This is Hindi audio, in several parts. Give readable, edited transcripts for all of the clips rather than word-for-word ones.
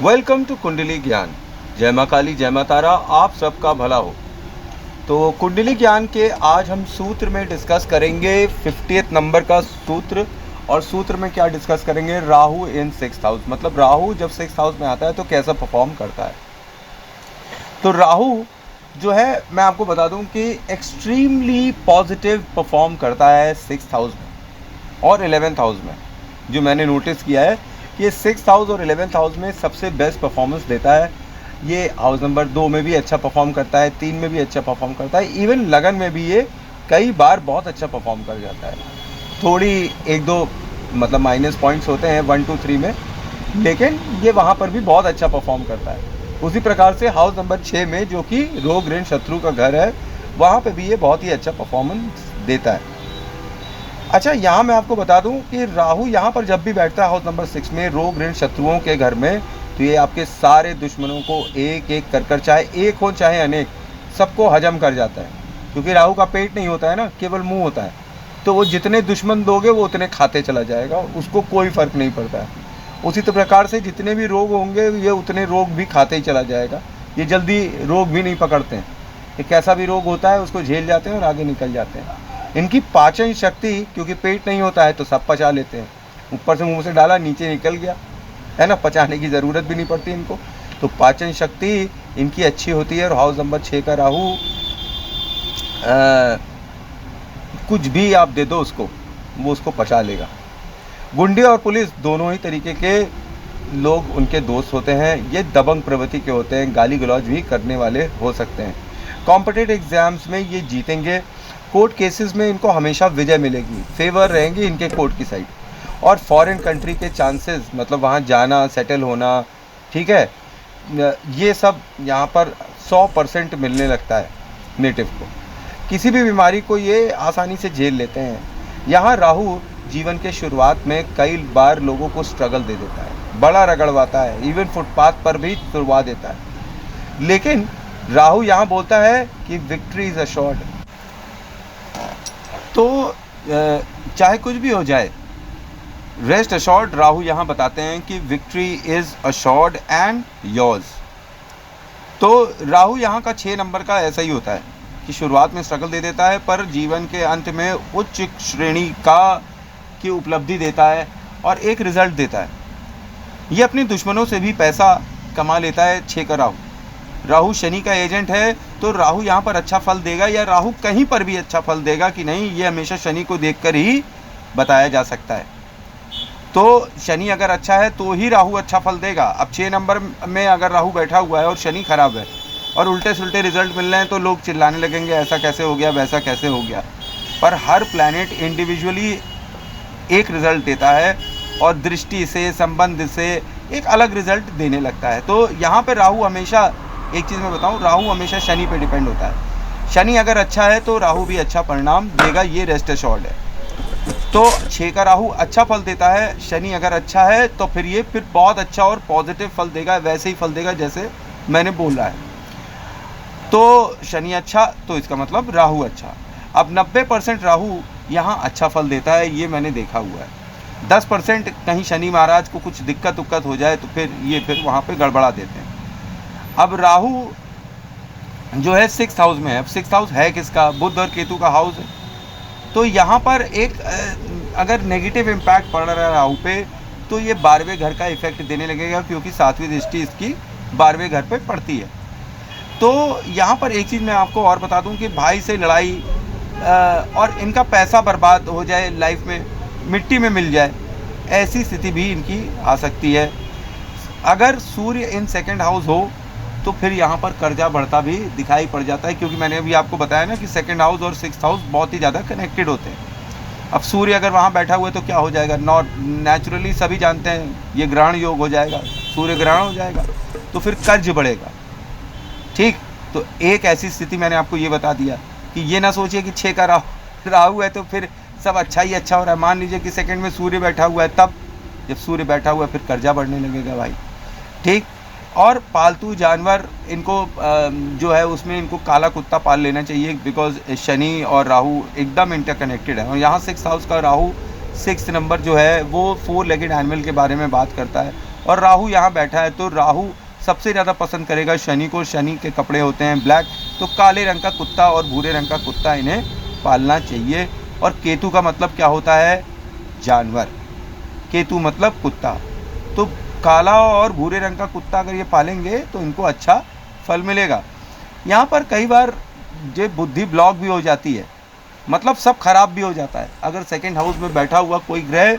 वेलकम टू कुंडली ज्ञान। जय माँ काली, जय माँ तारा, आप सबका भला हो। तो कुंडली ज्ञान के आज हम सूत्र में डिस्कस करेंगे 50th नंबर का सूत्र। और सूत्र में क्या डिस्कस करेंगे? राहु इन 6th हाउस, मतलब राहु जब 6th हाउस में आता है तो कैसा परफॉर्म करता है। तो राहु जो है, मैं आपको बता दूं कि एक्सट्रीमली पॉजिटिव परफॉर्म करता है 6th हाउस में और 11th हाउस में। जो मैंने नोटिस किया है कि 6th हाउस और 11th हाउस में सबसे बेस्ट परफॉर्मेंस देता है। ये हाउस नंबर 2 में भी अच्छा परफॉर्म करता है, 3 में भी अच्छा परफॉर्म करता है, इवन लगन में भी ये कई बार बहुत अच्छा परफॉर्म कर जाता है। थोड़ी एक दो मतलब माइनस पॉइंट्स होते हैं 1 2 3 में, लेकिन ये वहाँ पर भी बहुत अच्छा परफॉर्म करता है। उसी प्रकार से हाउस नंबर 6 में, जो कि रोग ऋण शत्रु का घर है, वहाँ पे भी ये बहुत ही अच्छा परफॉर्मेंस देता है। अच्छा, यहाँ मैं आपको बता दूं कि राहु यहाँ पर जब भी बैठता है हाउस नंबर 6 में रोग ऋण शत्रुओं के घर में, तो ये आपके सारे दुश्मनों को एक एक कर चाहे एक हो चाहे अनेक, सबको हजम कर जाता है। क्योंकि राहु का पेट नहीं होता है ना, केवल मुंह होता है। तो वो जितने दुश्मन दोगे वो उतने खाते चला जाएगा, उसको कोई फ़र्क नहीं पड़ता है। उसी तो प्रकार से जितने भी रोग होंगे ये उतने रोग भी खाते ही चला जाएगा। ये जल्दी रोग भी नहीं पकड़ते हैं। ये कैसा भी रोग होता है उसको झेल जाते हैं और आगे निकल जाते हैं। इनकी पाचन शक्ति, क्योंकि पेट नहीं होता है तो सब पचा लेते हैं। ऊपर से मुंह से डाला, नीचे निकल गया, है ना, पचाने की ज़रूरत भी नहीं पड़ती इनको। तो पाचन शक्ति इनकी अच्छी होती है। और हाउस नंबर 6 का राहु कुछ भी आप दे दो उसको, वो उसको पचा लेगा। गुंडे और पुलिस दोनों ही तरीके के लोग उनके दोस्त होते हैं। ये दबंग प्रवृत्ति के होते हैं, गाली गलौज भी करने वाले हो सकते हैं। कॉम्पिटिटिव एग्जाम्स में ये जीतेंगे। कोर्ट केसेस में इनको हमेशा विजय मिलेगी, फेवर रहेंगी इनके कोर्ट की साइड। और फॉरेन कंट्री के चांसेस, मतलब वहाँ जाना, सेटल होना, ठीक है, ये सब यहाँ पर 100% मिलने लगता है नेटिव को। किसी भी बीमारी को ये आसानी से झेल लेते हैं। यहाँ राहु जीवन के शुरुआत में कई बार लोगों को स्ट्रगल दे देता है, बड़ा रगड़वाता है, इवन फुटपाथ पर भी तुड़वा देता है। लेकिन राहु यहाँ बोलता है कि विक्ट्री इज़ अशोर्ड। तो चाहे कुछ भी हो जाए, रेस्ट अशोर्ड, राहु यहाँ बताते हैं कि victory is assured and yours. तो राहु यहाँ का 6 नंबर का ऐसा ही होता है कि शुरुआत में स्ट्रगल दे देता है, पर जीवन के अंत में उच्च श्रेणी की उपलब्धि देता है और एक रिजल्ट देता है। ये अपने दुश्मनों से भी पैसा कमा लेता है 6 का राहु। राहु शनि का एजेंट है, तो राहु यहाँ पर अच्छा फल देगा, या राहु कहीं पर भी अच्छा फल देगा कि नहीं, ये हमेशा शनि को देखकर ही बताया जा सकता है। तो शनि अगर अच्छा है तो ही राहु अच्छा फल देगा। अब 6 नंबर में अगर राहु बैठा हुआ है और शनि खराब है और उल्टे सुल्टे रिजल्ट मिल रहे हैं, तो लोग चिल्लाने लगेंगे ऐसा कैसे हो गया, वैसा कैसे हो गया। पर हर प्लैनेट इंडिविजुअली एक रिजल्ट देता है और दृष्टि से, संबंध से एक अलग रिजल्ट देने लगता है। तो यहाँ पे राहु हमेशा, एक चीज़ मैं बताऊँ, राहु हमेशा शनि पे डिपेंड होता है। शनि अगर अच्छा है तो राहु भी अच्छा परिणाम देगा, ये रेस्ट एश्योर्ड है। तो 6 का राहु अच्छा फल देता है। शनि अगर अच्छा है तो फिर बहुत अच्छा और पॉजिटिव फल देगा, वैसे ही फल देगा जैसे मैंने बोला है। तो शनि अच्छा तो इसका मतलब राहु अच्छा। अब 90% राहु यहाँ अच्छा फल देता है, ये मैंने देखा हुआ है। 10% कहीं शनि महाराज को कुछ दिक्कत उक्कत हो जाए तो फिर वहाँ पे गड़बड़ा देते हैं। अब राहु जो है 6th हाउस में है। अब 6th हाउस है किसका? बुध और केतु का हाउस है। तो यहाँ पर एक अगर नेगेटिव इम्पैक्ट पड़ रहा है राहु पे, तो ये 12वें घर का इफेक्ट देने लगेगा, क्योंकि 7वीं दृष्टि इसकी 12वें घर पे पड़ती है। तो यहाँ पर एक चीज़ मैं आपको और बता दूँ कि भाई से लड़ाई और इनका पैसा बर्बाद हो जाए, लाइफ में मिट्टी में मिल जाए, ऐसी स्थिति भी इनकी आ सकती है। अगर सूर्य इन 2nd हाउस हो तो फिर यहाँ पर कर्जा बढ़ता भी दिखाई पड़ जाता है, क्योंकि मैंने अभी आपको बताया ना कि 2nd हाउस और 6th हाउस बहुत ही ज़्यादा कनेक्टेड होते हैं। अब सूर्य अगर वहाँ बैठा हुआ है तो क्या हो जाएगा? नेचुरली सभी जानते हैं ये ग्रहण योग हो जाएगा, सूर्य ग्रहण हो जाएगा, तो फिर कर्ज बढ़ेगा। ठीक, तो एक ऐसी स्थिति मैंने आपको ये बता दिया कि ये ना सोचिए कि 6 का राहु है तो फिर सब अच्छा ही अच्छा हो रहा है। मान लीजिए कि 2nd में सूर्य बैठा हुआ है, तब जब सूर्य बैठा हुआ है फिर कर्जा बढ़ने लगेगा भाई। ठीक, और पालतू जानवर इनको जो है उसमें इनको काला कुत्ता पाल लेना चाहिए, बिकॉज शनि और राहु एकदम इंटरकनेक्टेड है। और यहाँ 6th हाउस का राहु 6th नंबर जो है वो 4 लेगेड एनिमल के बारे में बात करता है। और राहु यहाँ बैठा है, तो राहु सबसे ज़्यादा पसंद करेगा शनि को। शनि के कपड़े होते हैं ब्लैक, तो काले रंग का कुत्ता और भूरे रंग का कुत्ता इन्हें पालना चाहिए। और केतु का मतलब क्या होता है? जानवर। केतु मतलब कुत्ता। तो काला और भूरे रंग का कुत्ता अगर ये पालेंगे तो इनको अच्छा फल मिलेगा। यहाँ पर कई बार जो बुद्धि ब्लॉक भी हो जाती है, मतलब सब खराब भी हो जाता है। अगर सेकंड हाउस में बैठा हुआ कोई ग्रह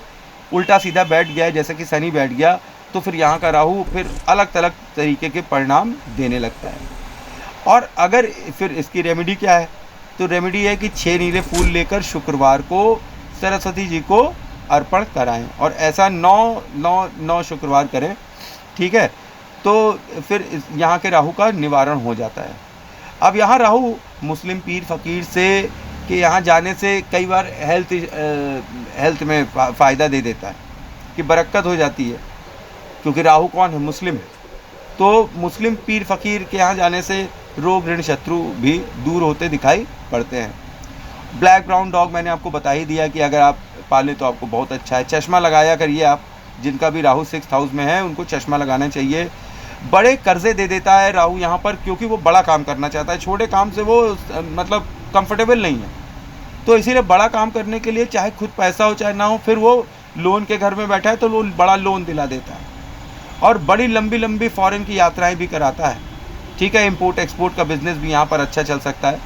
उल्टा सीधा बैठ गया है, जैसे कि शनि बैठ गया, तो फिर यहाँ का राहु फिर अलग अलग तरीके के परिणाम देने लगता है। और अगर फिर इसकी रेमेडी क्या है? तो रेमेडी है कि 6 नीले फूल लेकर शुक्रवार को सरस्वती जी को अर्पण कराएं, और ऐसा 9 शुक्रवार करें, ठीक है? तो फिर यहाँ के राहु का निवारण हो जाता है। अब यहाँ राहु मुस्लिम पीर फकीर से कि यहाँ जाने से कई बार हेल्थ में फ़ायदा दे देता है, कि बरकत हो जाती है, क्योंकि राहु कौन है? मुस्लिम है। तो मुस्लिम पीर फकीर के यहाँ जाने से रोग ऋण शत्रु भी दूर होते दिखाई पड़ते हैं। ब्लैक ब्राउन डॉग मैंने आपको बता ही दिया कि अगर आप पालें तो आपको बहुत अच्छा है। चश्मा लगाया करिए आप, जिनका भी राहु 6th हाउस में है उनको चश्मा लगाना चाहिए। बड़े कर्जे दे देता है राहु यहाँ पर, क्योंकि वो बड़ा काम करना चाहता है, छोटे काम से वो मतलब कंफर्टेबल नहीं है। तो इसीलिए बड़ा काम करने के लिए चाहे खुद पैसा हो चाहे ना हो, फिर वो लोन के घर में बैठा है तो वो बड़ा लोन दिला देता है, और बड़ी लंबी लंबी फॉरेन की यात्राएं भी कराता है, ठीक है? इंपोर्ट एक्सपोर्ट का बिजनेस भी यहाँ पर अच्छा चल सकता है।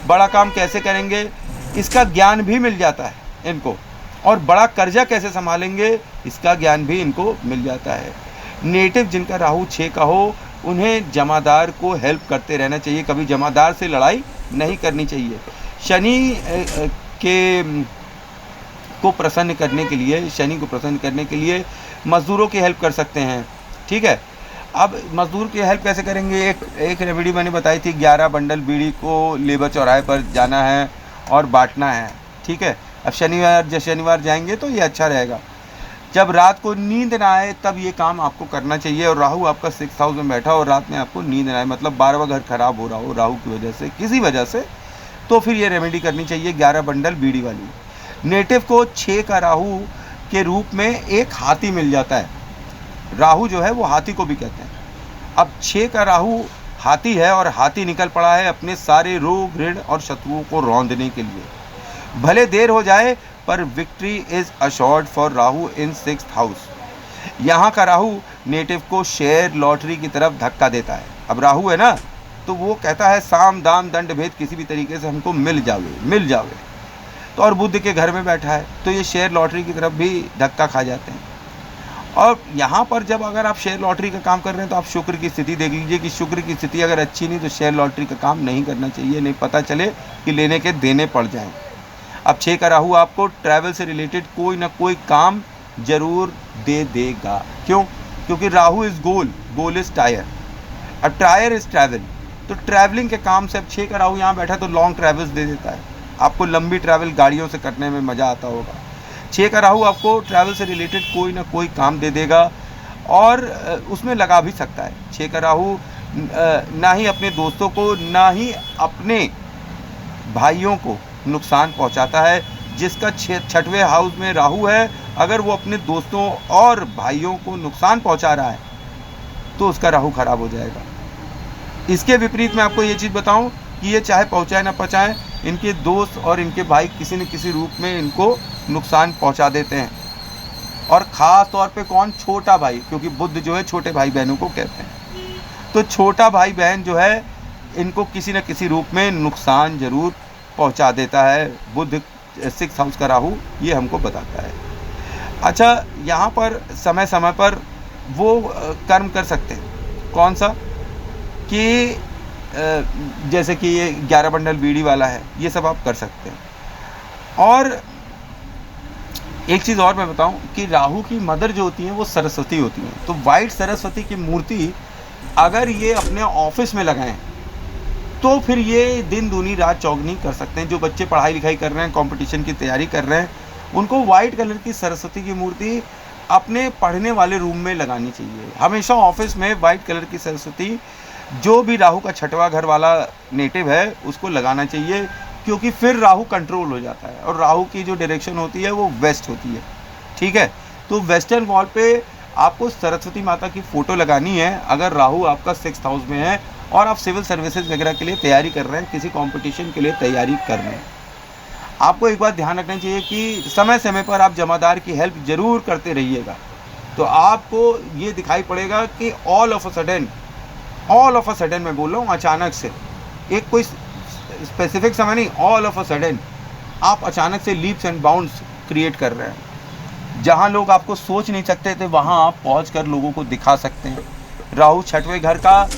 बड़ा काम कैसे करेंगे इसका ज्ञान भी मिल जाता है इनको, और बड़ा कर्जा कैसे संभालेंगे इसका ज्ञान भी इनको मिल जाता है। नेटिव जिनका राहु 6 का हो, उन्हें जमादार को हेल्प करते रहना चाहिए, कभी जमादार से लड़ाई नहीं करनी चाहिए। शनि को प्रसन्न करने के लिए मजदूरों की हेल्प कर सकते हैं, ठीक है? अब मजदूर की हेल्प कैसे करेंगे? एक रेमेडी मैंने बताई थी, 11 बंडल बीड़ी को लेबर चौराहे पर जाना है और बांटना है, ठीक है? अब शनिवार जाएंगे तो ये अच्छा रहेगा। जब रात को नींद ना आए तब ये काम आपको करना चाहिए, और राहु आपका 6th हाउस में बैठा और रात में आपको नींद ना आए, मतलब 12वां घर खराब हो रहा हो राहु की वजह से, किसी वजह से, तो फिर ये रेमेडी करनी चाहिए 11 बंडल बीड़ी वाली। नेटिव को 6 का राहु के रूप में एक हाथी मिल जाता है। राहु जो है वो हाथी को भी कहते हैं। अब 6 का राहु हाथी है, और हाथी निकल पड़ा है अपने सारे रोग ऋण और शत्रुओं को रौंदने के लिए। भले देर हो जाए पर victory is assured for Rahu in 6th house. यहाँ का राहु नेटिव को शेयर लॉटरी की तरफ धक्का देता है। अब राहु है ना, तो वो कहता है साम दाम दंड भेद किसी भी तरीके से हमको मिल जावे। तो और बुध के घर में बैठा है, तो ये शेयर लॉटरी की तरफ भी धक्का खा जाते हैं। और यहाँ पर जब अगर आप शेयर लॉटरी का काम कर रहे हैं तो आप शुक्र की स्थिति देख लीजिए कि शुक्र की स्थिति अगर अच्छी नहीं तो शेयर लॉटरी का काम नहीं करना चाहिए, नहीं पता चले कि लेने के देने पड़ जाएं। अब 6 का राहु आपको ट्रैवल से रिलेटेड कोई ना कोई काम जरूर दे देगा। क्यों? क्योंकि Rahu is goal is tyre, अब टायर इज ट्रैवल, तो ट्रैवलिंग के काम से अब 6 का राहु यहाँ बैठा तो लॉन्ग ट्रैवल्स दे देता है। आपको लंबी ट्रैवल गाड़ियों से करने में मज़ा आता होगा। 6 का राहु आपको ट्रैवल से रिलेटेड कोई ना कोई काम दे देगा, और उसमें लगा भी सकता है। 6 का राहु ना ही अपने दोस्तों को ना ही अपने भाइयों को नुकसान पहुंचाता है। जिसका 6वें हाउस में राहु है, अगर वो अपने दोस्तों और भाइयों को नुकसान पहुंचा रहा है तो उसका राहु खराब हो जाएगा। इसके विपरीत मैं आपको ये चीज़ बताऊं कि ये चाहे पहुंचाए ना पहुंचाए, इनके दोस्त और इनके भाई किसी न किसी रूप में इनको नुकसान पहुंचा देते हैं। और ख़ास तौर पे कौन? छोटा भाई, क्योंकि बुध जो है छोटे भाई बहनों को कहते हैं। तो छोटा भाई बहन जो है इनको किसी न किसी रूप में नुकसान ज़रूर पहुंचा देता है। बुध 6th हाउस का राहु ये हमको बताता है। अच्छा, यहाँ पर समय समय पर वो कर्म कर सकते हैं। कौन सा? कि जैसे कि ये 11 बंडल बीड़ी वाला है, ये सब आप कर सकते हैं। और एक चीज़ और मैं बताऊं कि राहु की मदर जो होती हैं वो सरस्वती होती हैं। तो वाइट सरस्वती की मूर्ति अगर ये अपने ऑफिस में लगाएं तो फिर ये दिन दूनी रात चौगनी कर सकते हैं। जो बच्चे पढ़ाई लिखाई कर रहे हैं, कंपटीशन की तैयारी कर रहे हैं, उनको वाइट कलर की सरस्वती की मूर्ति अपने पढ़ने वाले रूम में लगानी चाहिए। हमेशा ऑफिस में वाइट कलर की सरस्वती, जो भी राहु का 6वां घर वाला नेटिव है उसको लगाना चाहिए, क्योंकि फिर राहु कंट्रोल हो जाता है। और राहु की जो डायरेक्शन होती है वो वेस्ट होती है, ठीक है? तो वेस्टर्न वॉल पे आपको सरस्वती माता की फ़ोटो लगानी है अगर राहु आपका 6th हाउस में है और आप सिविल सर्विसेज वगैरह के लिए तैयारी कर रहे हैं, किसी कंपटीशन के लिए तैयारी कर रहे हैं। आपको एक बात ध्यान रखना चाहिए कि समय समय पर आप जमादार की हेल्प ज़रूर करते रहिएगा। तो आपको ये दिखाई पड़ेगा कि ऑल ऑफ अ सडन मैं बोल रहा हूँ, अचानक से, एक कोई स्पेसिफिक समय नहीं, ऑल ऑफ अ सडन आप अचानक से लीप्स एंड बाउंड्स क्रिएट कर रहे हैं। जहाँ लोग आपको सोच नहीं सकते थे वहाँ आप पहुँच कर लोगों को दिखा सकते हैं। राहु 6वें घर का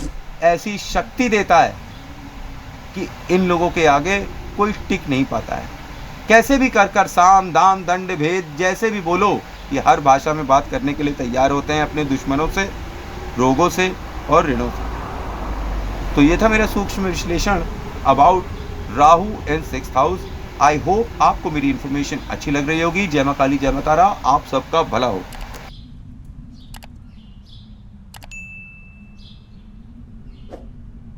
ऐसी शक्ति देता है कि इन लोगों के आगे कोई टिक नहीं पाता है। कैसे भी कर साम दाम दंड भेद जैसे भी बोलो, ये हर भाषा में बात करने के लिए तैयार होते हैं अपने दुश्मनों से, रोगों से और ऋणों से। तो ये था मेरा सूक्ष्म विश्लेषण about Rahu and 6th house. I hope आपको मेरी इन्फॉर्मेशन अच्छी लग रही होगी। जय मां काली, जय मां तारा, आप सबका भला हो।